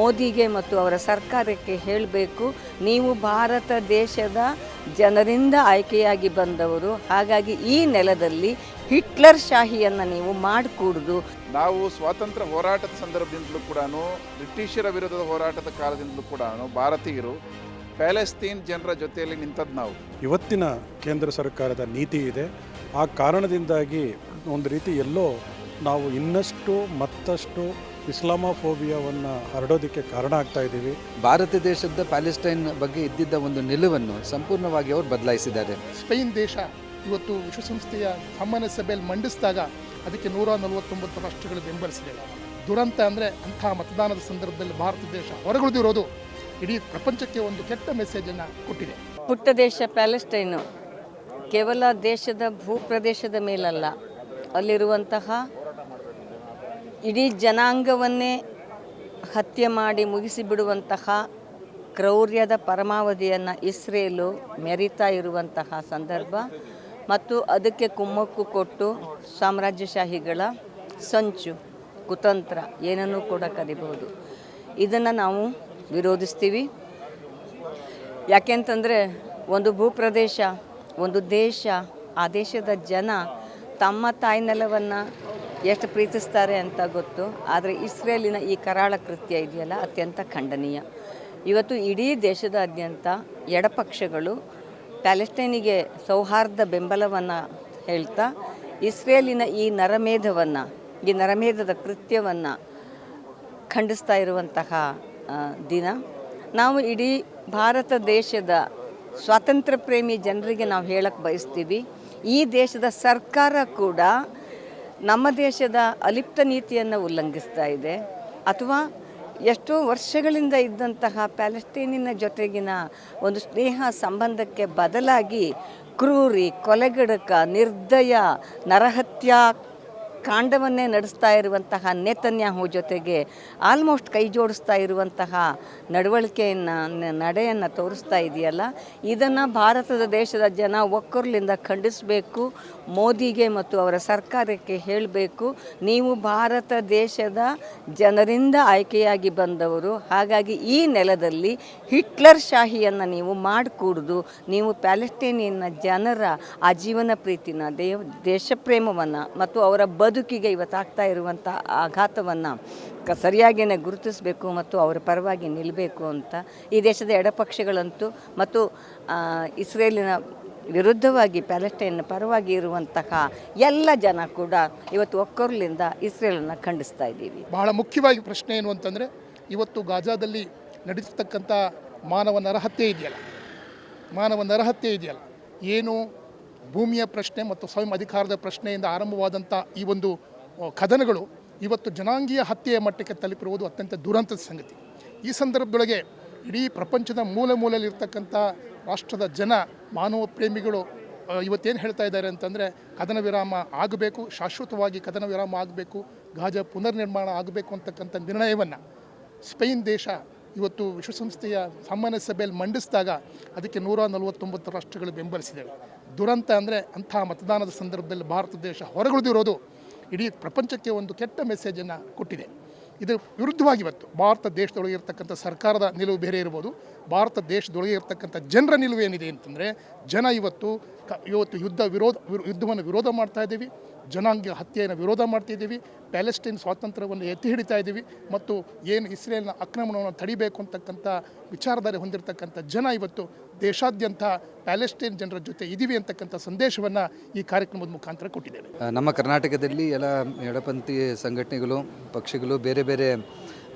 ಮೋದಿಗೆ ಮತ್ತು ಅವರ ಸರ್ಕಾರಕ್ಕೆ ಹೇಳಬೇಕು, ನೀವು ಭಾರತ ದೇಶದ ಜನರಿಂದ ಆಯ್ಕೆಯಾಗಿ ಬಂದವರು, ಹಾಗಾಗಿ ಈ ನೆಲದಲ್ಲಿ ಹಿಟ್ಲರ್ ಶಾಹಿಯನ್ನು ನೀವು ಮಾಡಿಕೂಡ್ದು. ನಾವು ಸ್ವಾತಂತ್ರ್ಯ ಹೋರಾಟದ ಸಂದರ್ಭದಿಂದಲೂ ಕೂಡ, ಬ್ರಿಟಿಷರ ವಿರುದ್ಧದ ಹೋರಾಟದ ಕಾಲದಿಂದಲೂ ಕೂಡ ಭಾರತೀಯರು ಪ್ಯಾಲೆಸ್ತೀನ್ ಜನರ ಜೊತೆಯಲ್ಲಿ ನಿಂತದ್ದು ನಾವು. ಇವತ್ತಿನ ಕೇಂದ್ರ ಸರ್ಕಾರದ ನೀತಿ ಇದೆ. ಆ ಕಾರಣದಿಂದಾಗಿ ಒಂದು ರೀತಿ ಎಲ್ಲೋ ನಾವು ಇನ್ನಷ್ಟು ಮತ್ತಷ್ಟು ಇಸ್ಲಾಮೋಫೋಬಿಯಾವನ್ನು ಹರಡೋದಕ್ಕೆ ಕಾರಣ ಆಗ್ತಾ ಇದ್ದೀವಿ. ಭಾರತ ದೇಶದ ಪ್ಯಾಲೆಸ್ಟೈನ್ ಬಗ್ಗೆ ಇದ್ದಿದ್ದ ಒಂದು ನಿಲುವನ್ನು ಸಂಪೂರ್ಣವಾಗಿ ಅವರು ಬದಲಾಯಿಸಿದ್ದಾರೆ. ಸ್ಪೇನ್ ದೇಶ ಇವತ್ತು ವಿಶ್ವಸಂಸ್ಥೆಯ ಸಾಮಾನ್ಯ ಸಭೆಯಲ್ಲಿ ಮಂಡಿಸಿದಾಗ ಅದಕ್ಕೆ 149 ರಾಷ್ಟ್ರಗಳು ಬೆಂಬಲಿಸಿದೆ. ದುರಂತ ಅಂದರೆ ಅಂಥ ಮತದಾನದ ಸಂದರ್ಭದಲ್ಲಿ ಭಾರತ ದೇಶ ಹೊರಗುಳಿದಿರೋದು ಇಡೀ ಪ್ರಪಂಚಕ್ಕೆ ಒಂದು ಕೆಟ್ಟ ಮೆಸೇಜನ್ನು ಕೊಟ್ಟಿದೆ. ಪುಟ್ಟ ದೇಶ ಪ್ಯಾಲೆಸ್ಟೈನು ಕೇವಲ ದೇಶದ ಭೂಪ್ರದೇಶದ ಮೇಲಲ್ಲ, ಅಲ್ಲಿರುವಂತಹ ಇಡೀ ಜನಾಂಗವನ್ನೇ ಹತ್ಯೆ ಮಾಡಿ ಮುಗಿಸಿಬಿಡುವಂತಹ ಕ್ರೌರ್ಯದ ಪರಮಾವಧಿಯನ್ನು ಇಸ್ರೇಲು ಮೆರಿತಾ ಇರುವಂತಹ ಸಂದರ್ಭ ಮತ್ತು ಅದಕ್ಕೆ ಕುಮ್ಮಕ್ಕು ಕೊಟ್ಟು ಸಾಮ್ರಾಜ್ಯಶಾಹಿಗಳ ಸಂಚು, ಕುತಂತ್ರ ಏನನ್ನೂ ಕೂಡ ಕರಿಬಹುದು. ಇದನ್ನು ನಾವು ವಿರೋಧಿಸ್ತೀವಿ. ಯಾಕೆಂತಂದರೆ ಒಂದು ಭೂಪ್ರದೇಶ, ಒಂದು ದೇಶ, ಆ ದೇಶದ ಜನ ತಮ್ಮ ತಾಯ್ನೆಲವನ್ನು ಎಷ್ಟು ಪ್ರೀತಿಸ್ತಾರೆ ಅಂತ ಗೊತ್ತು. ಆದರೆ ಇಸ್ರೇಲಿನ ಈ ಕರಾಳ ಕೃತ್ಯ ಇದೆಯಲ್ಲ, ಅತ್ಯಂತ ಖಂಡನೀಯ. ಇವತ್ತು ಇಡೀ ದೇಶದಾದ್ಯಂತ ಎಡಪಕ್ಷಗಳು ಪ್ಯಾಲೆಸ್ಟೈನಿಗೆ ಸೌಹಾರ್ದ ಬೆಂಬಲವನ್ನು ಹೇಳ್ತಾ ಇಸ್ರೇಲಿನ ಈ ನರಮೇಧದ ಕೃತ್ಯವನ್ನು ಖಂಡಿಸ್ತಾ ಇರುವಂತಹ ದಿನ. ನಾವು ಇಡೀ ಭಾರತ ದೇಶದ ಸ್ವಾತಂತ್ರ್ಯ ಪ್ರೇಮಿ ಜನರಿಗೆ ನಾವು ಹೇಳಕ್ಕೆ ಬಯಸ್ತೀವಿ, ಈ ದೇಶದ ಸರ್ಕಾರ ಕೂಡ ನಮ್ಮ ದೇಶದ ಅಲಿಪ್ತ ನೀತಿಯನ್ನು ಉಲ್ಲಂಘಿಸ್ತಾ ಇದೆ, ಅಥವಾ ಎಷ್ಟೋ ವರ್ಷಗಳಿಂದ ಇದ್ದಂತಹ ಪ್ಯಾಲೆಸ್ಟೈನಿನ ಜೊತೆಗಿನ ಒಂದು ಸ್ನೇಹ ಸಂಬಂಧಕ್ಕೆ ಬದಲಾಗಿ ಕ್ರೂರಿ, ಕೊಲೆಗಡಕ, ನಿರ್ದಯ, ನರಹತ್ಯಾ ಕಾಂಡವನ್ನೇ ನಡೆಸ್ತಾ ಇರುವಂತಹ ನೇತನ್ಯಾಹು ಜೊತೆಗೆ ಆಲ್ಮೋಸ್ಟ್ ಕೈ ಜೋಡಿಸ್ತಾ ಇರುವಂತಹ ನಡೆಯನ್ನು ತೋರಿಸ್ತಾ ಇದೆಯಲ್ಲ, ಇದನ್ನು ಭಾರತದ ದೇಶದ ಜನ ಒಕ್ಕೊರಲಿಂದ ಖಂಡಿಸಬೇಕು. ಮೋದಿಗೆ ಮತ್ತು ಅವರ ಸರ್ಕಾರಕ್ಕೆ ಹೇಳಬೇಕು, ನೀವು ಭಾರತ ದೇಶದ ಜನರಿಂದ ಆಯ್ಕೆಯಾಗಿ ಬಂದವರು, ಹಾಗಾಗಿ ಈ ನೆಲದಲ್ಲಿ ಹಿಟ್ಲರ್ ಶಾಹಿಯನ್ನು ನೀವು ಮಾಡಿಕೂಡ್ದು. ನೀವು ಪ್ಯಾಲೆಸ್ಟೈನಿಯನ್ನ ಜನರ ಆ ಜೀವನ ಪ್ರೀತಿನ, ದೇಶಪ್ರೇಮವನ್ನು ಮತ್ತು ಅವರ ಬದುಕಿಗೆ ಇವತ್ತಾಗ್ತಾ ಇರುವಂಥ ಆಘಾತವನ್ನು ಸರಿಯಾಗಿಯೇ ಗುರುತಿಸಬೇಕು ಮತ್ತು ಅವರ ಪರವಾಗಿ ನಿಲ್ಲಬೇಕು ಅಂತ ಈ ದೇಶದ ಎಡಪಕ್ಷಗಳಂತೂ ಮತ್ತು ಇಸ್ರೇಲಿನ ವಿರುದ್ಧವಾಗಿ ಪ್ಯಾಲೆಸ್ಟೈನ್ನ ಪರವಾಗಿ ಇರುವಂತಹ ಎಲ್ಲ ಜನ ಕೂಡ ಇವತ್ತು ಒಕ್ಕೊರಲಿಂದ ಇಸ್ರೇಲನ್ನು ಖಂಡಿಸ್ತಾ ಇದ್ದೀವಿ. ಬಹಳ ಮುಖ್ಯವಾಗಿ ಪ್ರಶ್ನೆ ಏನು ಅಂತಂದರೆ, ಇವತ್ತು ಗಾಜಾದಲ್ಲಿ ನಡೀತಕ್ಕಂಥ ಮಾನವ ನರಹತ್ಯೆ ಇದೆಯಲ್ಲ, ಏನು ಭೂಮಿಯ ಪ್ರಶ್ನೆ ಮತ್ತು ಸ್ವಯಂ ಅಧಿಕಾರದ ಪ್ರಶ್ನೆಯಿಂದ ಆರಂಭವಾದಂಥ ಈ ಒಂದು ಕದನಗಳು ಇವತ್ತು ಜನಾಂಗೀಯ ಹತ್ಯೆಯ ಮಟ್ಟಕ್ಕೆ ತಲುಪಿರುವುದು ಅತ್ಯಂತ ದುರಂತದ ಸಂಗತಿ. ಈ ಸಂದರ್ಭದೊಳಗೆ ಇಡೀ ಪ್ರಪಂಚದ ಮೂಲೆಯಲ್ಲಿರ್ತಕ್ಕಂಥ ರಾಷ್ಟ್ರದ ಜನ, ಮಾನವ ಪ್ರೇಮಿಗಳು ಇವತ್ತೇನು ಹೇಳ್ತಾ ಇದ್ದಾರೆ ಅಂತಂದರೆ, ಕದನ ವಿರಾಮ ಆಗಬೇಕು, ಶಾಶ್ವತವಾಗಿ ಕದನ ವಿರಾಮ ಆಗಬೇಕು, ಗಾಜಾ ಪುನರ್ನಿರ್ಮಾಣ ಆಗಬೇಕು ಅಂತಕ್ಕಂಥ ನಿರ್ಣಯವನ್ನು ಸ್ಪೇನ್ ದೇಶ ಇವತ್ತು ವಿಶ್ವಸಂಸ್ಥೆಯ ಸಾಮಾನ್ಯ ಸಭೆಯಲ್ಲಿ ಮಂಡಿಸಿದಾಗ ಅದಕ್ಕೆ 149 ರಾಷ್ಟ್ರಗಳು ಬೆಂಬಲಿಸಿದ್ದೇವೆ. ದುರಂತ ಅಂದರೆ ಅಂಥ ಮತದಾನದ ಸಂದರ್ಭದಲ್ಲಿ ಭಾರತ ದೇಶ ಹೊರಗುಳಿದಿರೋದು ಇಡೀ ಪ್ರಪಂಚಕ್ಕೆ ಒಂದು ಕೆಟ್ಟ ಮೆಸೇಜನ್ನು ಕೊಟ್ಟಿದೆ. ಇದರ ವಿರುದ್ಧವಾಗಿ ಇವತ್ತು ಭಾರತ ದೇಶದೊಳಗೆ ಇರತಕ್ಕಂಥ ಸರ್ಕಾರದ ನಿಲುವು ಬೇರೆ ಇರ್ಬೋದು, ಭಾರತ ದೇಶದೊಳಗೆ ಇರತಕ್ಕಂಥ ಜನರ ನಿಲುವು ಏನಿದೆ ಅಂತಂದರೆ, ಜನ ಇವತ್ತು ಯುದ್ಧವನ್ನು ವಿರೋಧ ಮಾಡ್ತಾ ಇದ್ದೀವಿ, ಜನಾಂಗ ಹತ್ಯೆಯನ್ನು ವಿರೋಧ ಮಾಡ್ತಿದ್ದೀವಿ, ಪ್ಯಾಲೆಸ್ಟೈನ್ ಸ್ವಾತಂತ್ರ್ಯವನ್ನು ಎತ್ತಿ ಹಿಡಿತಾ ಇದ್ದೀವಿ ಮತ್ತು ಏನು ಇಸ್ರೇಲ್ನ ಆಕ್ರಮಣವನ್ನು ತಡಿಬೇಕು ಅಂತಕ್ಕಂಥ ವಿಚಾರಧಾರೆ ಹೊಂದಿರತಕ್ಕಂಥ ಜನ ಇವತ್ತು ದೇಶಾದ್ಯಂತ ಪ್ಯಾಲೆಸ್ಟೈನ್ ಜನರ ಜೊತೆ ಇದ್ದೀವಿ ಅಂತಕ್ಕಂಥ ಸಂದೇಶವನ್ನು ಈ ಕಾರ್ಯಕ್ರಮದ ಮುಖಾಂತರ ಕೊಟ್ಟಿದ್ದೇವೆ. ನಮ್ಮ ಕರ್ನಾಟಕದಲ್ಲಿ ಎಲ್ಲ ಎಡಪಂಥಿ ಸಂಘಟನೆಗಳು, ಪಕ್ಷಗಳು ಬೇರೆ ಬೇರೆ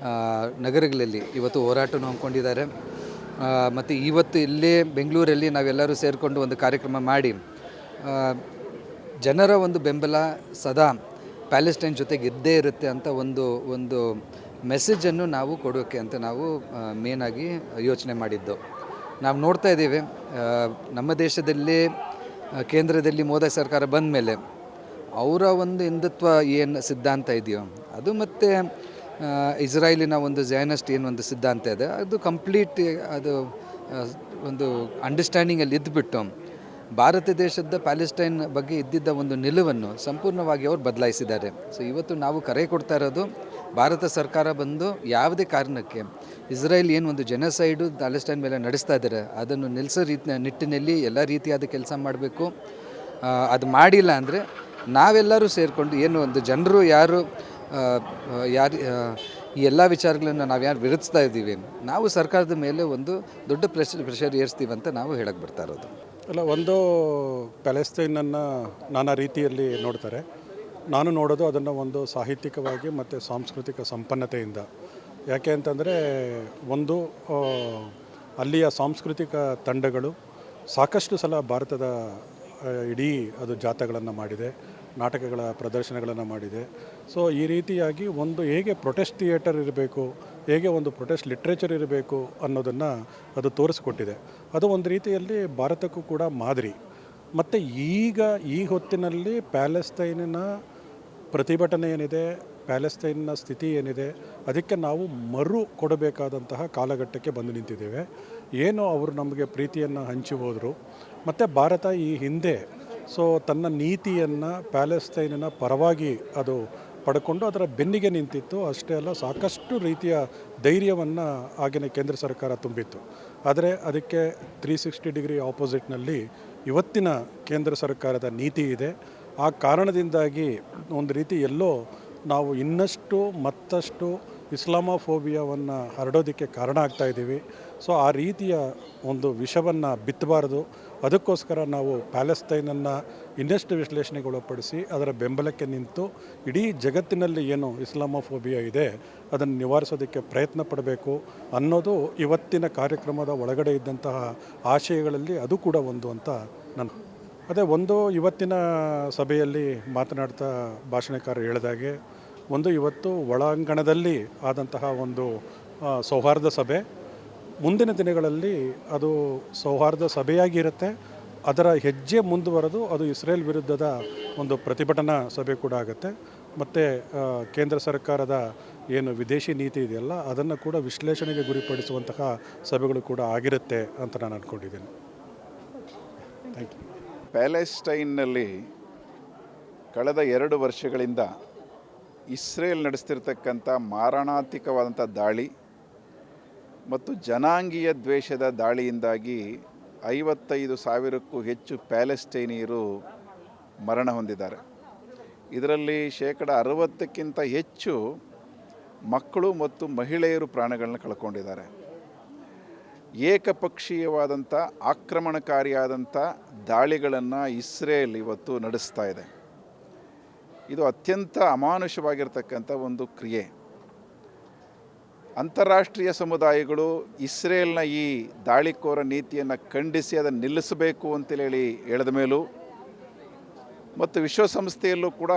ನಗರಗಳಲ್ಲಿ ಇವತ್ತು ಹೋರಾಟವನ್ನು ಹಮ್ಮಿಕೊಂಡಿದ್ದಾರೆ. ಮತ್ತು ಇವತ್ತು ಇಲ್ಲೇ ಬೆಂಗಳೂರಲ್ಲಿ ನಾವೆಲ್ಲರೂ ಸೇರಿಕೊಂಡು ಒಂದು ಕಾರ್ಯಕ್ರಮ ಮಾಡಿ ಜನರ ಒಂದು ಬೆಂಬಲ ಸದಾ ಪ್ಯಾಲೆಸ್ಟೈನ್ ಜೊತೆಗೆ ಇದ್ದೇ ಇರುತ್ತೆ ಅಂತ ಒಂದು ಮೆಸೇಜನ್ನು ನಾವು ಕೊಡೋಕ್ಕೆ ಅಂತ ನಾವು ಮೇನಾಗಿ ಯೋಚನೆ ಮಾಡಿದ್ದು. ನಾವು ನೋಡ್ತಾ ಇದ್ದೀವಿ, ನಮ್ಮ ದೇಶದಲ್ಲಿ ಕೇಂದ್ರದಲ್ಲಿ ಮೋದಿ ಸರ್ಕಾರ ಬಂದ ಮೇಲೆ ಅವರ ಒಂದು ಹಿಂದುತ್ವ ಏನು ಸಿದ್ಧಾಂತ ಇದೆಯೋ ಅದು, ಮತ್ತು ಇಸ್ರಾಯೇಲಿನ ಒಂದು ಝೈನಸ್ಟ್ ಏನು ಒಂದು ಸಿದ್ಧಾಂತ ಇದೆ ಅದು ಕಂಪ್ಲೀಟ್ ಅದು ಒಂದು ಅಂಡರ್ಸ್ಟ್ಯಾಂಡಿಂಗಲ್ಲಿ ಇದ್ದುಬಿಟ್ಟು ಭಾರತ ದೇಶದ ಪ್ಯಾಲೆಸ್ಟೈನ್ ಬಗ್ಗೆ ಇದ್ದಿದ್ದ ಒಂದು ನಿಲುವನ್ನು ಸಂಪೂರ್ಣವಾಗಿ ಅವರು ಬದಲಾಯಿಸಿದ್ದಾರೆ. ಸೊ ಇವತ್ತು ನಾವು ಕರೆ ಕೊಡ್ತಾ ಇರೋದು, ಭಾರತ ಸರ್ಕಾರ ಬಂದು ಯಾವುದೇ ಕಾರಣಕ್ಕೆ ಇಸ್ರೇಲ್ ಏನು ಒಂದು ಜನಸೈಡು ಪ್ಯಾಲೆಸ್ಟೈನ್ ಮೇಲೆ ನಡೆಸ್ತಾ ಇದ್ದಾರೆ ಅದನ್ನು ನಿಲ್ಲಿಸೋ ನಿಟ್ಟಿನಲ್ಲಿ ಎಲ್ಲ ರೀತಿಯಾದ ಕೆಲಸ ಮಾಡಬೇಕು. ಅದು ಮಾಡಿಲ್ಲ ಅಂದರೆ ನಾವೆಲ್ಲರೂ ಸೇರಿಕೊಂಡು ಏನು ಒಂದು ಜನರು ಯಾರು ಈ ಎಲ್ಲ ವಿಚಾರಗಳನ್ನು ನಾವು ಯಾರು ವಿರೋಧಿಸ್ತಾ ಇದ್ದೀವಿ, ನಾವು ಸರ್ಕಾರದ ಮೇಲೆ ಒಂದು ದೊಡ್ಡ ಪ್ರೆಷರ್ ಏರಿಸ್ತೀವಿ ಅಂತ ನಾವು ಹೇಳಕ್ಕೆ ಬರ್ತಾ ಇರೋದು. ಅಲ್ಲ, ಒಂದು ಪ್ಯಾಲೆಸ್ತೈನನ್ನು ನಾನಾ ರೀತಿಯಲ್ಲಿ ನೋಡ್ತಾರೆ. ನಾನು ನೋಡೋದು ಅದನ್ನು ಒಂದು ಸಾಹಿತ್ಯಿಕವಾಗಿ ಮತ್ತು ಸಾಂಸ್ಕೃತಿಕ ಸಂಪನ್ನತೆಯಿಂದ. ಯಾಕೆ ಅಂತಂದರೆ ಒಂದು ಅಲ್ಲಿಯ ಸಾಂಸ್ಕೃತಿಕ ತಂಡಗಳು ಸಾಕಷ್ಟು ಸಲ ಭಾರತದ ಇಡೀ ಅದು ಜಾಥಾಗಳನ್ನು ಮಾಡಿದೆ, ನಾಟಕಗಳ ಪ್ರದರ್ಶನಗಳನ್ನು ಮಾಡಿದೆ. ಸೊ ಈ ರೀತಿಯಾಗಿ ಒಂದು ಹೇಗೆ ಪ್ರೊಟೆಸ್ಟ್ ಥಿಯೇಟರ್ ಇರಬೇಕು, ಹೇಗೆ ಒಂದು ಪ್ರೊಟೆಸ್ಟ್ ಲಿಟ್ರೇಚರ್ ಇರಬೇಕು ಅನ್ನೋದನ್ನು ಅದು ತೋರಿಸ್ಕೊಟ್ಟಿದೆ. ಅದು ಒಂದು ರೀತಿಯಲ್ಲಿ ಭಾರತಕ್ಕೂ ಕೂಡ ಮಾದರಿ. ಮತ್ತು ಈ ಹೊತ್ತಿನಲ್ಲಿ ಪ್ಯಾಲೆಸ್ತೈನಿನ ಪ್ರತಿಭಟನೆ ಏನಿದೆ, ಪ್ಯಾಲೆಸ್ತೈನ್ನ ಸ್ಥಿತಿ ಏನಿದೆ, ಅದಕ್ಕೆ ನಾವು ಮರು ಕೊಡಬೇಕಾದಂತಹ ಕಾಲಘಟ್ಟಕ್ಕೆ ಬಂದು ನಿಂತಿದ್ದೇವೆ. ಏನು ಅವರು ನಮಗೆ ಪ್ರೀತಿಯನ್ನು ಹಂಚಿ ಹೋದರು. ಮತ್ತು ಭಾರತ ಈ ಹಿಂದೆ ತನ್ನ ನೀತಿಯನ್ನು ಪ್ಯಾಲೆಸ್ತೈನಿನ ಪರವಾಗಿ ಅದು ಪಡ್ಕೊಂಡು ಅದರ ಬೆನ್ನಿಗೆ ನಿಂತಿತ್ತು. ಅಷ್ಟೇ ಅಲ್ಲ, ಸಾಕಷ್ಟು ರೀತಿಯ ಧೈರ್ಯವನ್ನು ಆಗಿನ ಕೇಂದ್ರ ಸರ್ಕಾರ ತುಂಬಿತ್ತು. ಆದರೆ ಅದಕ್ಕೆ 360 ಡಿಗ್ರಿ ಆಪೋಸಿಟ್ನಲ್ಲಿ ಇವತ್ತಿನ ಕೇಂದ್ರ ಸರ್ಕಾರದ ನೀತಿ ಇದೆ. ಆ ಕಾರಣದಿಂದಾಗಿ ಒಂದು ರೀತಿ ಎಲ್ಲೋ ನಾವು ಇನ್ನಷ್ಟು ಮತ್ತಷ್ಟು ಇಸ್ಲಾಮೋಫೋಬಿಯಾವನ್ನು ಹರಡೋದಕ್ಕೆ ಕಾರಣ ಆಗ್ತಾಯಿದ್ದೀವಿ. ಸೊ ಆ ರೀತಿಯ ಒಂದು ವಿಷವನ್ನು ಬಿತ್ತಬಾರದು. ಅದಕ್ಕೋಸ್ಕರ ನಾವು ಪ್ಯಾಲೆಸ್ತೈನನ್ನು ಇನ್ನಷ್ಟು ವಿಶ್ಲೇಷಣೆಗೊಳಪಡಿಸಿ ಅದರ ಬೆಂಬಲಕ್ಕೆ ನಿಂತು ಇಡೀ ಜಗತ್ತಿನಲ್ಲಿ ಏನು ಇಸ್ಲಾಮೋಫೋಬಿಯಾ ಇದೆ ಅದನ್ನು ನಿವಾರಿಸೋದಕ್ಕೆ ಪ್ರಯತ್ನ ಪಡಬೇಕು ಅನ್ನೋದು ಇವತ್ತಿನ ಕಾರ್ಯಕ್ರಮದ ಒಳಗಡೆ ಇದ್ದಂತಹ ಆಶಯಗಳಲ್ಲಿ ಅದು ಕೂಡ ಒಂದು ಅಂತ ಒಂದು ಇವತ್ತಿನ ಸಭೆಯಲ್ಲಿ ಮಾತನಾಡ್ತಾ ಭಾಷಣಕಾರರು ಹೇಳಿದಾಗೆ ಇವತ್ತು ಒಳಾಂಗಣದಲ್ಲಿ ಆದಂತಹ ಒಂದು ಸೌಹಾರ್ದ ಸಭೆ ಮುಂದಿನ ದಿನಗಳಲ್ಲಿ ಅದು ಸೌಹಾರ್ದ ಸಭೆಯಾಗಿರುತ್ತೆ. ಅದರ ಹೆಜ್ಜೆ ಮುಂದುವರೆದು ಅದು ಇಸ್ರೇಲ್ ವಿರುದ್ಧದ ಒಂದು ಪ್ರತಿಭಟನಾ ಸಭೆ ಕೂಡ ಆಗುತ್ತೆ. ಮತ್ತು ಕೇಂದ್ರ ಸರ್ಕಾರದ ಏನು ವಿದೇಶಿ ನೀತಿ ಇದೆಯಲ್ಲ ಅದನ್ನು ಕೂಡ ವಿಶ್ಲೇಷಣೆಗೆ ಗುರಿಪಡಿಸುವಂತಹ ಸಭೆಗಳು ಕೂಡ ಆಗಿರುತ್ತೆ ಅಂತ ನಾನು ಅಂದ್ಕೊಂಡಿದ್ದೇನೆ. Thank you. ಪ್ಯಾಲೆಸ್ಟೈನ್ನಲ್ಲಿ ಕಳೆದ 2 ವರ್ಷಗಳಿಂದ ಇಸ್ರೇಲ್ ನಡೆಸ್ತಿರ್ತಕ್ಕಂಥ ಮಾರಣಾಂತಿಕವಾದಂಥ ದಾಳಿ ಮತ್ತು ಜನಾಂಗೀಯ ದ್ವೇಷದ ದಾಳಿಯಿಂದಾಗಿ 55,000ಕ್ಕೂ ಹೆಚ್ಚು ಪ್ಯಾಲೆಸ್ಟೈನಿಯರು ಮರಣ ಹೊಂದಿದ್ದಾರೆ. ಇದರಲ್ಲಿ 60%ಕ್ಕಿಂತ ಹೆಚ್ಚು ಮಕ್ಕಳು ಮತ್ತು ಮಹಿಳೆಯರು ಪ್ರಾಣಗಳನ್ನು ಕಳ್ಕೊಂಡಿದ್ದಾರೆ. ಏಕಪಕ್ಷೀಯವಾದಂಥ ಆಕ್ರಮಣಕಾರಿಯಾದಂಥ ದಾಳಿಗಳನ್ನು ಇಸ್ರೇಲ್ ಇವತ್ತು ನಡೆಸ್ತಾ ಇದೆ. ಇದು ಅತ್ಯಂತ ಅಮಾನುಷವಾಗಿರ್ತಕ್ಕಂಥ ಒಂದು ಕ್ರಿಯೆ. ಅಂತಾರಾಷ್ಟ್ರೀಯ ಸಮುದಾಯಗಳು ಇಸ್ರೇಲ್ನ ಈ ದಾಳಿಕೋರ ನೀತಿಯನ್ನು ಖಂಡಿಸಿ ಅದನ್ನು ನಿಲ್ಲಿಸಬೇಕು ಅಂತೇಳಿ ಹೇಳಿದ ಮೇಲೂ ಮತ್ತು ವಿಶ್ವಸಂಸ್ಥೆಯಲ್ಲೂ ಕೂಡ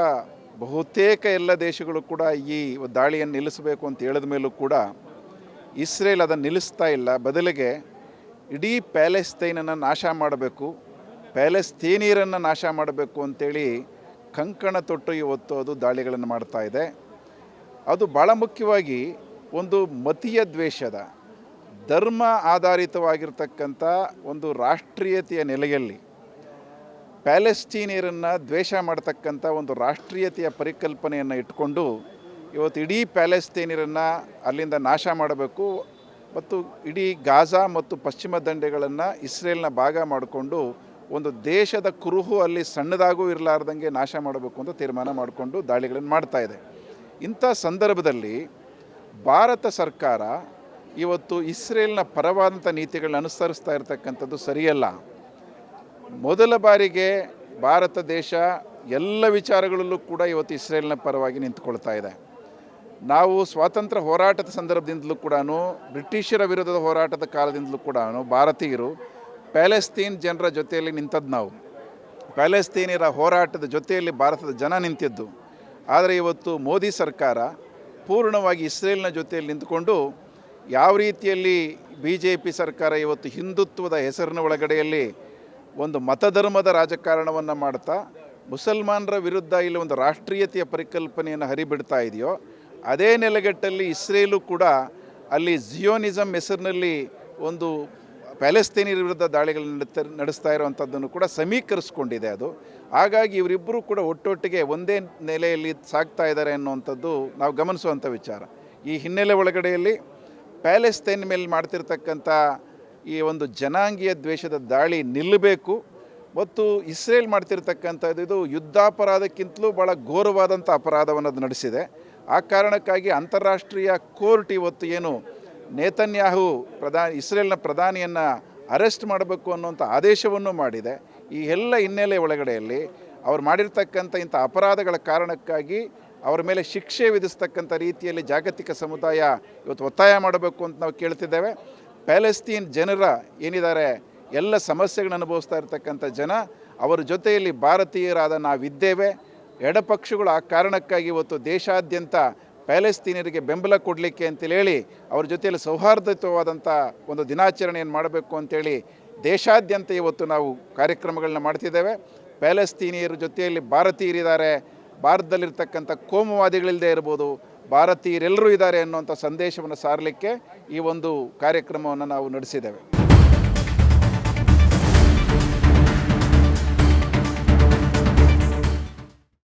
ಬಹುತೇಕ ಎಲ್ಲ ದೇಶಗಳು ಕೂಡ ಈ ದಾಳಿಯನ್ನು ನಿಲ್ಲಿಸಬೇಕು ಅಂತ ಹೇಳಿದ ಮೇಲೂ ಕೂಡ ಇಸ್ರೇಲ್ ಅದನ್ನು ನಿಲ್ಲಿಸ್ತಾ ಇಲ್ಲ. ಬದಲಿಗೆ ಇಡೀ ಪ್ಯಾಲೆಸ್ತೈನನ್ನು ನಾಶ ಮಾಡಬೇಕು, ಪ್ಯಾಲೆಸ್ತೀನಿಯರನ್ನು ನಾಶ ಮಾಡಬೇಕು ಅಂತೇಳಿ ಕಂಕಣ ತೊಟ್ಟು ಇವತ್ತು ಅದು ದಾಳಿಗಳನ್ನು ಮಾಡ್ತಾ ಇದೆ. ಅದು ಭಾಳ ಮುಖ್ಯವಾಗಿ ಒಂದು ಮತೀಯ ದ್ವೇಷದ ಧರ್ಮ ಆಧಾರಿತವಾಗಿರ್ತಕ್ಕಂಥ ಒಂದು ರಾಷ್ಟ್ರೀಯತೆಯ ನೆಲೆಯಲ್ಲಿ ಪ್ಯಾಲೆಸ್ಟೀನಿಯರನ್ನು ದ್ವೇಷ ಮಾಡ್ತಕ್ಕಂಥ ಒಂದು ರಾಷ್ಟ್ರೀಯತೆಯ ಪರಿಕಲ್ಪನೆಯನ್ನು ಇಟ್ಕೊಂಡು ಇವತ್ತು ಇಡೀ ಪ್ಯಾಲೆಸ್ತೀನಿಯರನ್ನು ಅಲ್ಲಿಂದ ನಾಶ ಮಾಡಬೇಕು ಮತ್ತು ಇಡೀ ಗಾಜಾ ಮತ್ತು ಪಶ್ಚಿಮ ದಂಡೆಗಳನ್ನು ಇಸ್ರೇಲ್ನ ಭಾಗ ಮಾಡಿಕೊಂಡು ಒಂದು ದೇಶದ ಕುರುಹು ಅಲ್ಲಿ ಸಣ್ಣದಾಗೂ ಇರಲಾರ್ದಂಗೆ ನಾಶ ಮಾಡಬೇಕು ಅಂತ ತೀರ್ಮಾನ ಮಾಡಿಕೊಂಡು ದಾಳಿಗಳನ್ನು ಮಾಡ್ತಾ ಇದೆ. ಇಂಥ ಸಂದರ್ಭದಲ್ಲಿ ಭಾರತ ಸರ್ಕಾರ ಇವತ್ತು ಇಸ್ರೇಲ್ನ ಪರವಾದಂಥ ನೀತಿಗಳನ್ನ ಅನುಸರಿಸ್ತಾ ಇರತಕ್ಕಂಥದ್ದು ಸರಿಯಲ್ಲ. ಮೊದಲ ಬಾರಿಗೆ ಭಾರತ ದೇಶ ಎಲ್ಲ ವಿಚಾರಗಳಲ್ಲೂ ಕೂಡ ಇವತ್ತು ಇಸ್ರೇಲ್ನ ಪರವಾಗಿ ನಿಂತುಕೊಳ್ತಾ ಇದೆ. ನಾವು ಸ್ವಾತಂತ್ರ್ಯ ಹೋರಾಟದ ಸಂದರ್ಭದಿಂದಲೂ ಕೂಡ ಬ್ರಿಟಿಷರ ವಿರುದ್ಧದ ಹೋರಾಟದ ಕಾಲದಿಂದಲೂ ಕೂಡ ಭಾರತೀಯರು ಪ್ಯಾಲೆಸ್ತೀನ್ ಜನರ ಜೊತೆಯಲ್ಲಿ ನಿಂತದ್ದು. ನಾವು ಪ್ಯಾಲೆಸ್ತೀನಿಯರ ಹೋರಾಟದ ಜೊತೆಯಲ್ಲಿ ಭಾರತದ ಜನ ನಿಂತಿದ್ದು. ಆದರೆ ಇವತ್ತು ಮೋದಿ ಸರ್ಕಾರ ಪೂರ್ಣವಾಗಿ ಇಸ್ರೇಲ್ನ ಜೊತೆಯಲ್ಲಿ ನಿಂತುಕೊಂಡು ಯಾವ ರೀತಿಯಲ್ಲಿ BJP ಸರ್ಕಾರ ಇವತ್ತು ಹಿಂದುತ್ವದ ಹೆಸರಿನ ಒಳಗಡೆಯಲ್ಲಿ ಒಂದು ಮತಧರ್ಮದ ರಾಜಕಾರಣವನ್ನು ಮಾಡ್ತಾ ಮುಸಲ್ಮಾನರ ವಿರುದ್ಧ ಇಲ್ಲಿ ಒಂದು ರಾಷ್ಟ್ರೀಯತೆಯ ಪರಿಕಲ್ಪನೆಯನ್ನು ಹರಿಬಿಡ್ತಾ ಇದೆಯೋ ಅದೇ ನೆಲೆಗಟ್ಟಲ್ಲಿ ಇಸ್ರೇಲು ಕೂಡ ಅಲ್ಲಿ ಜಿಯೋನಿಸಮ್ ಹೆಸರಿನಲ್ಲಿ ಒಂದು ಪ್ಯಾಲೆಸ್ತೀನಿಯರ ವಿರುದ್ಧ ದಾಳಿಗಳನ್ನು ನಡೆಸ್ತಾ ಇರುವಂಥದ್ದನ್ನು ಕೂಡ ಸಮೀಕರಿಸ್ಕೊಂಡಿದೆ. ಹಾಗಾಗಿ ಇವರಿಬ್ಬರು ಕೂಡ ಒಟ್ಟೊಟ್ಟಿಗೆ ಒಂದೇ ನೆಲೆಯಲ್ಲಿ ಸಾಗ್ತಾ ಇದ್ದಾರೆ ಅನ್ನುವಂಥದ್ದು ನಾವು ಗಮನಿಸುವಂಥ ವಿಚಾರ. ಈ ಹಿನ್ನೆಲೆ ಒಳಗಡೆಯಲ್ಲಿ ಪ್ಯಾಲೆಸ್ತೈನ್ ಮೇಲೆ ಮಾಡ್ತಿರ್ತಕ್ಕಂಥ ಈ ಒಂದು ಜನಾಂಗೀಯ ದ್ವೇಷದ ದಾಳಿ ನಿಲ್ಲಬೇಕು ಮತ್ತು ಇಸ್ರೇಲ್ ಮಾಡ್ತಿರ್ತಕ್ಕಂಥದ್ದು ಇದು ಯುದ್ಧಾಪರಾಧಕ್ಕಿಂತಲೂ ಭಾಳ ಘೋರವಾದಂಥ ಅಪರಾಧವನ್ನು ಅದು ನಡೆಸಿದೆ. ಆ ಕಾರಣಕ್ಕಾಗಿ ಅಂತಾರಾಷ್ಟ್ರೀಯ ಕೋರ್ಟ್ ಇವತ್ತು ಏನು ನೇತನ್ಯಾಹು ಇಸ್ರೇಲ್ನ ಪ್ರಧಾನಿಯನ್ನು ಅರೆಸ್ಟ್ ಮಾಡಬೇಕು ಅನ್ನುವಂಥ ಆದೇಶವನ್ನು ಮಾಡಿದೆ. ಈ ಎಲ್ಲ ಹಿನ್ನೆಲೆ ಒಳಗಡೆಯಲ್ಲಿ ಅವ್ರು ಮಾಡಿರ್ತಕ್ಕಂಥ ಇಂಥ ಅಪರಾಧಗಳ ಕಾರಣಕ್ಕಾಗಿ ಅವರ ಮೇಲೆ ಶಿಕ್ಷೆ ವಿಧಿಸ್ತಕ್ಕಂಥ ರೀತಿಯಲ್ಲಿ ಜಾಗತಿಕ ಸಮುದಾಯ ಇವತ್ತು ಒತ್ತಾಯ ಮಾಡಬೇಕು ಅಂತ ನಾವು ಕೇಳ್ತಿದ್ದೇವೆ. ಪ್ಯಾಲೆಸ್ತೀನ್ ಜನರ ಏನಿದ್ದಾರೆ ಎಲ್ಲ ಸಮಸ್ಯೆಗಳನ್ನು ಅನುಭವಿಸ್ತಾ ಇರ್ತಕ್ಕಂಥ ಜನ, ಅವರ ಜೊತೆಯಲ್ಲಿ ಭಾರತೀಯರಾದ ನಾವಿದ್ದೇವೆ. ಎಡಪಕ್ಷಗಳು ಆ ಕಾರಣಕ್ಕಾಗಿ ಇವತ್ತು ದೇಶಾದ್ಯಂತ ಪ್ಯಾಲೆಸ್ತೀನಿಯರಿಗೆ ಬೆಂಬಲ ಕೊಡಲಿಕ್ಕೆ ಅಂತೇಳಿ ಅವ್ರ ಜೊತೆಯಲ್ಲಿ ಸೌಹಾರ್ದಯುತವಾದಂಥ ಒಂದು ದಿನಾಚರಣೆಯನ್ನು ಮಾಡಬೇಕು ಅಂತೇಳಿ ದೇಶಾದ್ಯಂತ ಇವತ್ತು ನಾವು ಕಾರ್ಯಕ್ರಮಗಳನ್ನ ಮಾಡ್ತಿದ್ದೇವೆ. ಪ್ಯಾಲೆಸ್ತೀನಿಯರ ಜೊತೆಯಲ್ಲಿ ಭಾರತೀಯರಿದ್ದಾರೆ, ಭಾರತದಲ್ಲಿರ್ತಕ್ಕಂಥ ಕೋಮುವಾದಿಗಳಿಲ್ಲದೆ ಇರ್ಬೋದು, ಭಾರತೀಯರೆಲ್ಲರೂ ಇದ್ದಾರೆ ಅನ್ನುವಂಥ ಸಂದೇಶವನ್ನು ಸಾರಲಿಕ್ಕೆ ಈ ಒಂದು ಕಾರ್ಯಕ್ರಮವನ್ನು ನಾವು ನಡೆಸಿದ್ದೇವೆ.